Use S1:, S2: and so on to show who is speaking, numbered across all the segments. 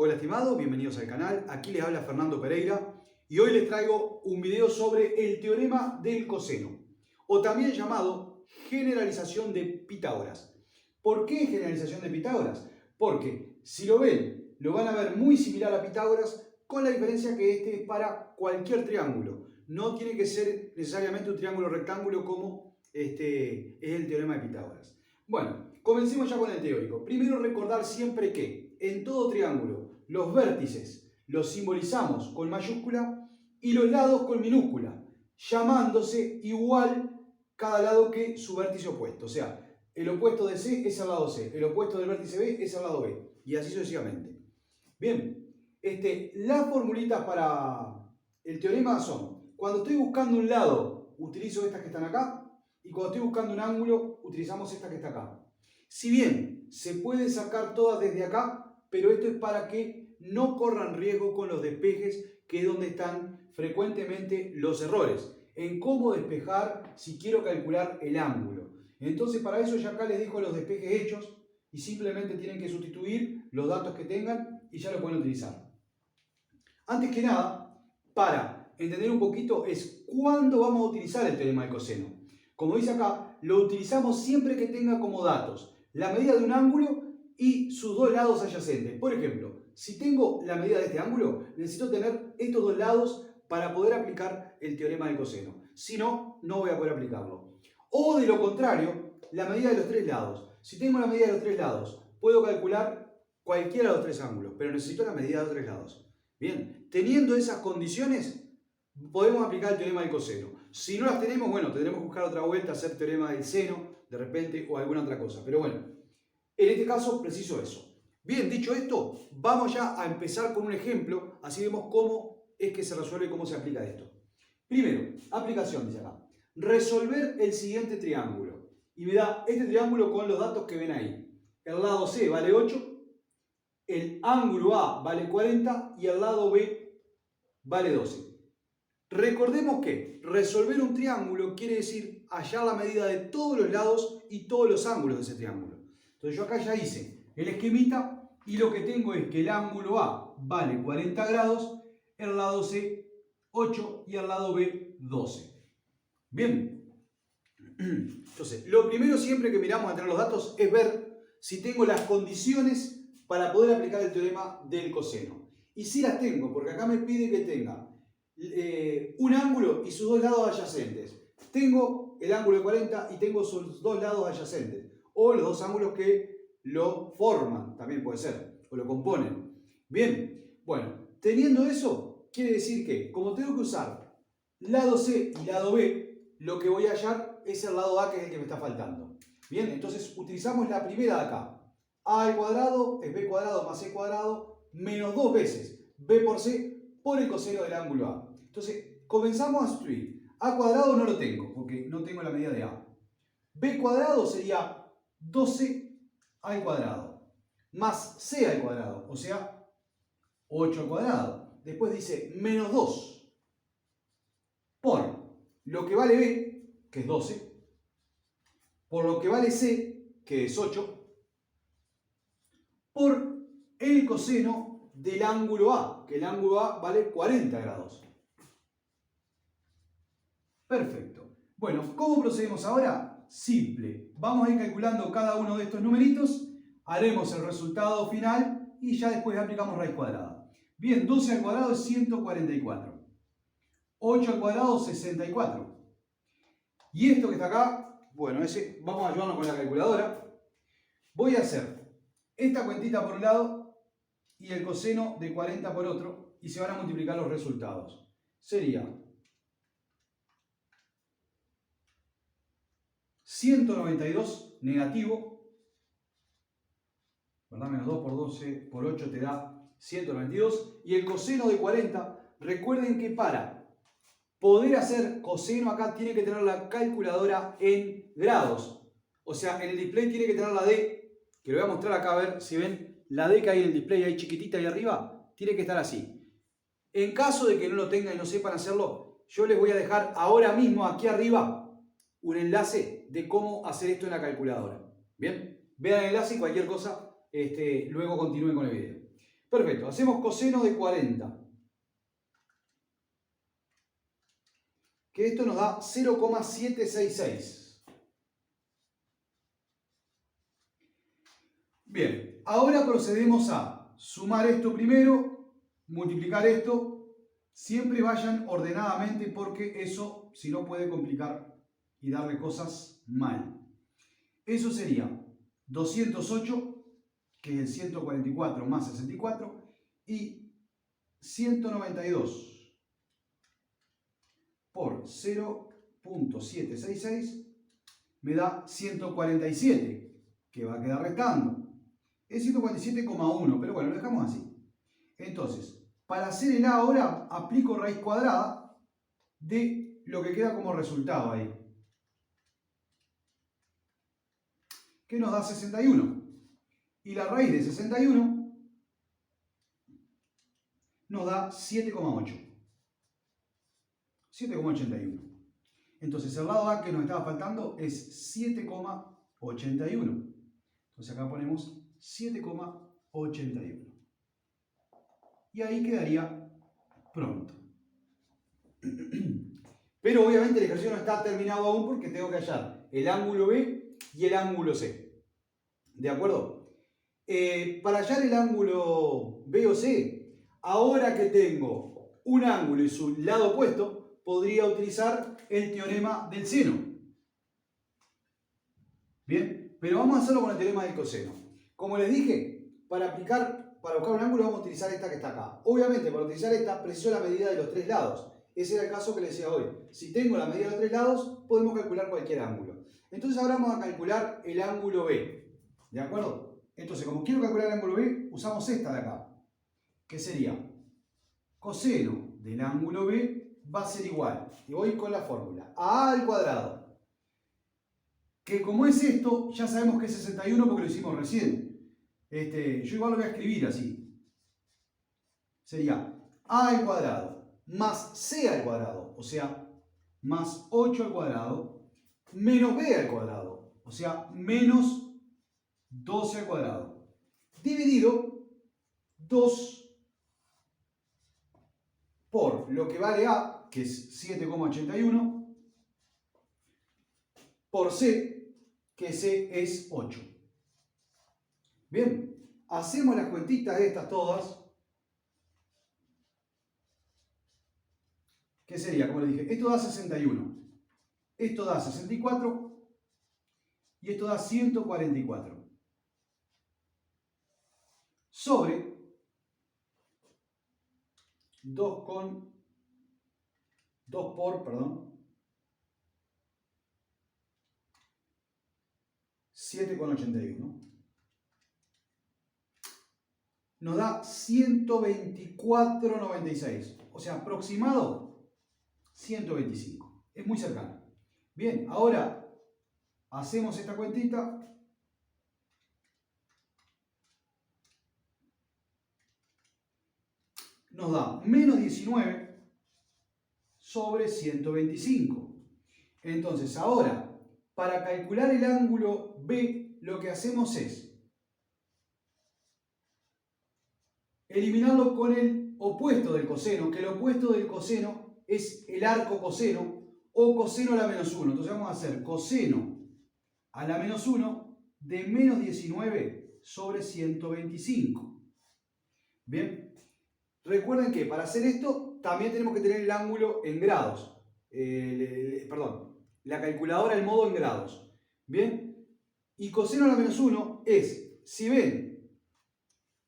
S1: Hola estimados, bienvenidos al canal. Aquí les habla Fernando Pereira y hoy les traigo un video sobre el teorema del coseno, o también llamado generalización de Pitágoras. ¿Por qué generalización de Pitágoras? Porque si lo ven, lo van a ver muy similar a Pitágoras, con la diferencia que este es para cualquier triángulo. No tiene que ser necesariamente un triángulo rectángulo como es el teorema de Pitágoras. Bueno, comencemos ya con el teórico. Primero recordar siempre que en todo triángulo los vértices los simbolizamos con mayúscula y los lados con minúscula, llamándose igual cada lado que su vértice opuesto. O sea, el opuesto de C es al lado C, el opuesto del vértice B es al lado B, y así sucesivamente. Bien, las formulitas para el teorema son: cuando estoy buscando un lado, utilizo estas que están acá, y cuando estoy buscando un ángulo, utilizamos esta que está acá. Si bien se puede sacar todas desde acá, pero esto es para que no corran riesgo con los despejes, que es donde están frecuentemente los errores, en cómo despejar si quiero calcular el ángulo. Entonces para eso ya acá les dejo los despejes hechos y simplemente tienen que sustituir los datos que tengan y ya lo pueden utilizar. Antes que nada, para entender un poquito es cuándo vamos a utilizar el teorema del coseno. Como dice acá, lo utilizamos siempre que tenga como datos la medida de un ángulo y sus dos lados adyacentes. Por ejemplo, si tengo la medida de este ángulo, necesito tener estos dos lados para poder aplicar el teorema del coseno. Si no, no voy a poder aplicarlo. O de lo contrario, la medida de los tres lados. Si tengo la medida de los tres lados, puedo calcular cualquiera de los tres ángulos, pero necesito la medida de los tres lados. Bien, teniendo esas condiciones, podemos aplicar el teorema del coseno. Si no las tenemos, bueno, tendremos que buscar otra vuelta, hacer teorema del seno, de repente, o alguna otra cosa. Pero bueno, en este caso preciso eso. Bien, dicho esto, vamos ya a empezar con un ejemplo, así vemos cómo es que se resuelve y cómo se aplica esto. Primero, aplicación, dice acá. Resolver el siguiente triángulo. Y me da este triángulo con los datos que ven ahí. El lado C vale 8, el ángulo A vale 40 y el lado B vale 12. Recordemos que resolver un triángulo quiere decir hallar la medida de todos los lados y todos los ángulos de ese triángulo. Entonces yo acá ya hice el esquemita y lo que tengo es que el ángulo A vale 40 grados, el lado C 8 y el lado B 12. Bien, entonces lo primero siempre que miramos a tener los datos es ver si tengo las condiciones para poder aplicar el teorema del coseno. Y si las tengo, porque acá me pide que tenga un ángulo y sus dos lados adyacentes. Tengo el ángulo de 40 y tengo sus dos lados adyacentes. O los dos ángulos que lo forman, también puede ser, o lo componen. Bien, bueno, teniendo eso, quiere decir que, como tengo que usar lado C y lado B, lo que voy a hallar es el lado A, que es el que me está faltando. Bien, entonces utilizamos la primera de acá. A al cuadrado es B cuadrado más C cuadrado menos dos veces B por C por el coseno del ángulo A. Entonces, comenzamos a sustituir. A cuadrado no lo tengo, porque no tengo la medida de A. B cuadrado sería 12 al cuadrado, más C al cuadrado, o sea, 8 al cuadrado. Después dice menos 2 por lo que vale B, que es 12, por lo que vale C, que es 8, por el coseno del ángulo A, que el ángulo A vale 40 grados. Perfecto. Bueno, ¿cómo procedemos ahora? Simple. Vamos a ir calculando cada uno de estos numeritos, haremos el resultado final y ya después aplicamos raíz cuadrada. Bien, 12 al cuadrado es 144. 8 al cuadrado, 64. Y esto que está acá, bueno, vamos a ayudarnos con la calculadora. Voy a hacer esta cuentita por un lado y el coseno de 40 por otro, y se van a multiplicar los resultados. Sería 192 negativo, ¿verdad? Menos 2 por 12 por 8 te da 192. Y el coseno de 40, recuerden que para poder hacer coseno acá tiene que tener la calculadora en grados. O sea, en el display tiene que tener la D, que lo voy a mostrar acá a ver si ven la D que hay en el display ahí chiquitita ahí arriba, tiene que estar así. En caso de que no lo tengan y no sepan hacerlo, yo les voy a dejar ahora mismo aquí arriba un enlace de cómo hacer esto en la calculadora. Bien, vean el enlace y cualquier cosa, luego continúen con el video. Perfecto, hacemos coseno de 40. Que esto nos da 0,766. Bien, ahora procedemos a sumar esto primero, multiplicar esto. Siempre vayan ordenadamente porque eso, si no, puede complicar y darle cosas mal. Eso sería 208, que es el 144 más 64, y 192 por 0,766 me da 147, que va a quedar restando. Es 147,1, pero bueno, lo dejamos así. Entonces, para hacer el A ahora, aplico raíz cuadrada de lo que queda como resultado ahí, que nos da 61. Y la raíz de 61 nos da 7,8. 7,81. Entonces el lado A que nos estaba faltando es 7,81. Entonces acá ponemos 7,81. Y ahí quedaría pronto. Pero obviamente el ejercicio no está terminado aún porque tengo que hallar el ángulo B y el ángulo C. ¿De acuerdo? Para hallar el ángulo B o C, ahora que tengo un ángulo y su lado opuesto, podría utilizar el teorema del seno. Bien, pero vamos a hacerlo con el teorema del coseno. Como les dije, para buscar un ángulo vamos a utilizar esta que está acá. Obviamente, para utilizar esta, preciso la medida de los tres lados. Ese era el caso que les decía hoy. Si tengo la medida de los tres lados, podemos calcular cualquier ángulo. Entonces ahora vamos a calcular el ángulo B. ¿De acuerdo? Entonces, como quiero calcular el ángulo B, usamos esta de acá. Que sería coseno del ángulo B va a ser igual. Y voy con la fórmula. A al cuadrado. Que como es esto, ya sabemos que es 61 porque lo hicimos recién. Yo igual lo voy a escribir así. Sería A al cuadrado más C al cuadrado, o sea, más 8 al cuadrado, menos B al cuadrado, o sea, menos 12 al cuadrado, dividido 2 por lo que vale A, que es 7,81, por C, que C es 8. Bien, hacemos las cuentitas de estas todas. ¿Qué sería? Como les dije, esto da 61, esto da 64 y esto da 144. Sobre 2 por 7,81. Nos da 124,96. O sea, aproximado 125. Es muy cercano. Bien, ahora hacemos esta cuentita. Nos da menos 19 sobre 125. Entonces, ahora, para calcular el ángulo B, lo que hacemos es eliminarlo con el opuesto del coseno, que el opuesto del coseno es el arco coseno o coseno a la menos 1. Entonces vamos a hacer coseno a la menos 1 de menos 19 sobre 125. Bien, recuerden que para hacer esto también tenemos que tener el ángulo en grados. La calculadora en modo en grados. Bien, y coseno a la menos 1 es, si ven,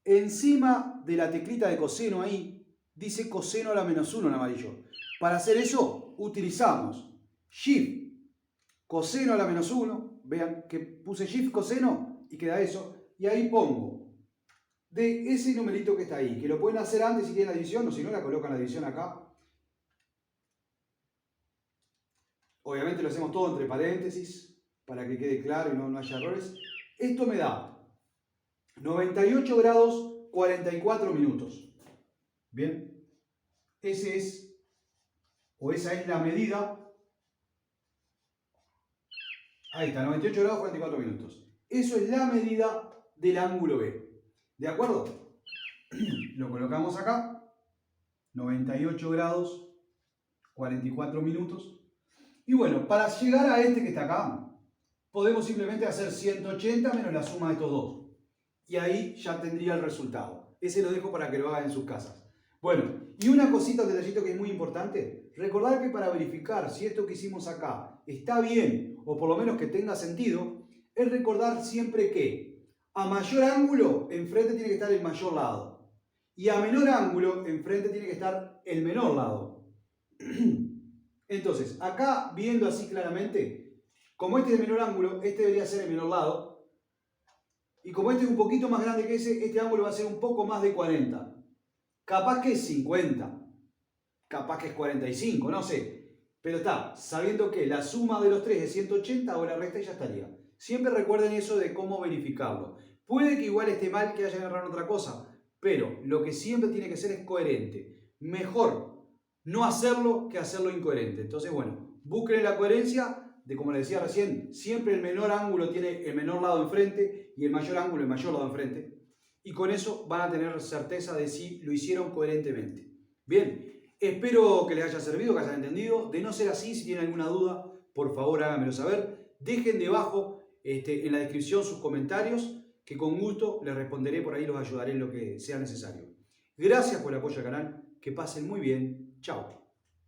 S1: encima de la teclita de coseno ahí, dice coseno a la menos 1 en amarillo. Para hacer eso, utilizamos Shift, coseno a la menos 1. Vean que puse Shift, coseno, y queda eso. Y ahí pongo de ese numerito que está ahí, que lo pueden hacer antes si quieren la división, o si no, la colocan la división acá. Obviamente lo hacemos todo entre paréntesis, para que quede claro y no haya errores. Esto me da 98 grados 44 minutos. Bien, esa es la medida. Ahí está, 98 grados 44 minutos. Eso es la medida del ángulo B. ¿De acuerdo? Lo colocamos acá, 98 grados, 44 minutos. Y bueno, para llegar a este que está acá, podemos simplemente hacer 180 menos la suma de estos dos. Y ahí ya tendría el resultado. Ese lo dejo para que lo hagan en sus casas. Bueno, y una cosita, un detallito que es muy importante. Recordar que para verificar si esto que hicimos acá está bien, o por lo menos que tenga sentido, es recordar siempre que a mayor ángulo, enfrente tiene que estar el mayor lado. Y a menor ángulo, enfrente tiene que estar el menor lado. Entonces, acá viendo así claramente, como este es el menor ángulo, este debería ser el menor lado. Y como este es un poquito más grande que ese, este ángulo va a ser un poco más de 40. Capaz que es 50. Capaz que es 45, no sé. Pero está, sabiendo que la suma de los tres es 180 o la resta ya estaría. Siempre recuerden eso de cómo verificarlo. Puede que igual esté mal, que hayan errado en otra cosa. Pero lo que siempre tiene que ser es coherente. Mejor no hacerlo que hacerlo incoherente. Entonces, bueno, busquen la coherencia de, como les decía recién, siempre el menor ángulo tiene el menor lado enfrente y el mayor ángulo el mayor lado enfrente. Y con eso van a tener certeza de si lo hicieron coherentemente. Bien, espero que les haya servido, que hayan entendido. De no ser así, si tienen alguna duda, por favor háganmelo saber. Dejen debajo en la descripción sus comentarios, que con gusto les responderé por ahí, los ayudaré en lo que sea necesario. Gracias por el apoyo al canal, que pasen muy bien. Chao.